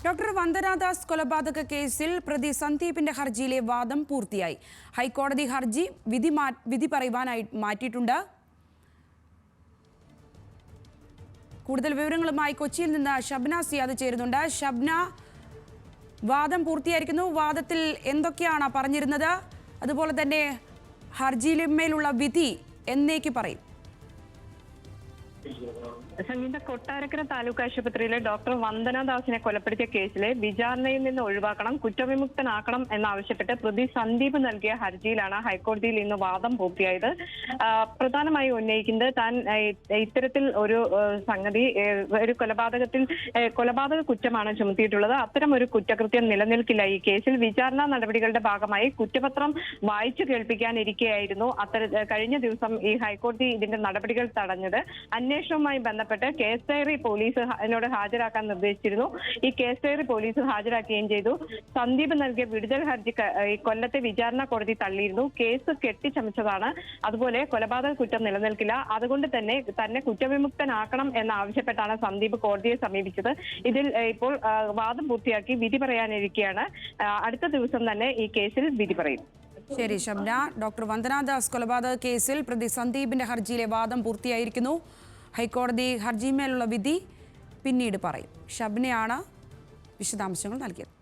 Doctor Vandana Das കൊലപാതക കേസിൽ പ്രതി സന്ദീപിന്റെ ഹർജിയിലെ വാദം പൂർത്തിയായി. ഹൈക്കോടതി ഹർജി വിധി പറയുവാനായി മാറ്റിയിട്ടുണ്ട്. കൂടുതൽ വിവരങ്ങളുമായി കൊച്ചിയിൽ നിന്ന് ഷബ്ന സിയാദ് ചേരുന്നുണ്ട്. ഷബ്ന, വാദം പൂർത്തിയായിരിക്കുന്നു. വാദത്തിൽ എന്തൊക്കെയാണ് പറഞ്ഞിരുന്നത്? അതുപോലെ തന്നെ ഹർജിയിന്മേലുള്ള വിധി എന്നേക്ക് പറയും? സംഗീത കൊട്ടാരക്കര താലൂക്ക് ആശുപത്രിയിലെ ഡോക്ടർ വന്ദനാദാസിനെ കൊലപ്പെടുത്തിയ കേസിലെ വിചാരണയിൽ നിന്ന് ഒഴിവാക്കണം, കുറ്റവിമുക്തനാക്കണം എന്നാവശ്യപ്പെട്ട് പ്രതി സന്ദീപ് നൽകിയ ഹർജിയിലാണ് ഹൈക്കോടതിയിൽ ഇന്ന് വാദം പൂർത്തിയായത്. പ്രധാനമായി ഉന്നയിക്കുന്നത് താൻ ഇത്തരത്തിൽ ഒരു സംഗതി ഒരു കൊലപാതക കുറ്റമാണ് ചുമത്തിയിട്ടുള്ളത്. അത്തരം ഒരു കുറ്റകൃത്യം നിലനിൽക്കില്ല. ഈ കേസിൽ വിചാരണ നടപടികളുടെ ഭാഗമായി കുറ്റപത്രം വായിച്ചു കേൾപ്പിക്കാനിരിക്കെയായിരുന്നു കഴിഞ്ഞ ദിവസം ഈ ഹൈക്കോടതി ഇതിന്റെ നടപടികൾ തടഞ്ഞത്. അന്വേഷണവുമായി ബന്ധപ്പെട്ട് കേസ് ഡയറി പോലീസിനോട് ഹാജരാക്കാൻ നിർദ്ദേശിച്ചിരുന്നു. ഈ കേസ് ഡയറി പോലീസ് ഹാജരാക്കുകയും ചെയ്തു. സന്ദീപ് നൽകിയ വിടുതൽ ഹർജി കൊല്ലത്തെ വിചാരണ കോടതി തള്ളിയിരുന്നു. കേസ് കെട്ടിച്ചമച്ചതാണ്, അതുപോലെ കൊലപാതക കുറ്റം നിലനിൽക്കില്ല, അതുകൊണ്ട് തന്നെ കുറ്റവിമുക്തനാക്കണം എന്നാവശ്യപ്പെട്ടാണ് സന്ദീപ് കോടതിയെ സമീപിച്ചത്. ഇതിൽ ഇപ്പോൾ വാദം പൂർത്തിയാക്കി വിധി പറയാനിരിക്കെയാണ്. അടുത്ത ദിവസം തന്നെ ഈ കേസിൽ വിധി പറയും. ശരി ഷബ്ന. ഡോക്ടർ വന്ദനാദാസ് കൊലപാതക കേസിൽ പ്രതി സന്ദീപിന്റെ ഹർജിയിലെ വാദം പൂർത്തിയായിരിക്കുന്നു. ഹൈക്കോടതി ഹർജിമേലുള്ള വിധി പിന്നീട് പറയും. ഷബ്നയാണ് വിശദാംശങ്ങൾ നൽകിയത്.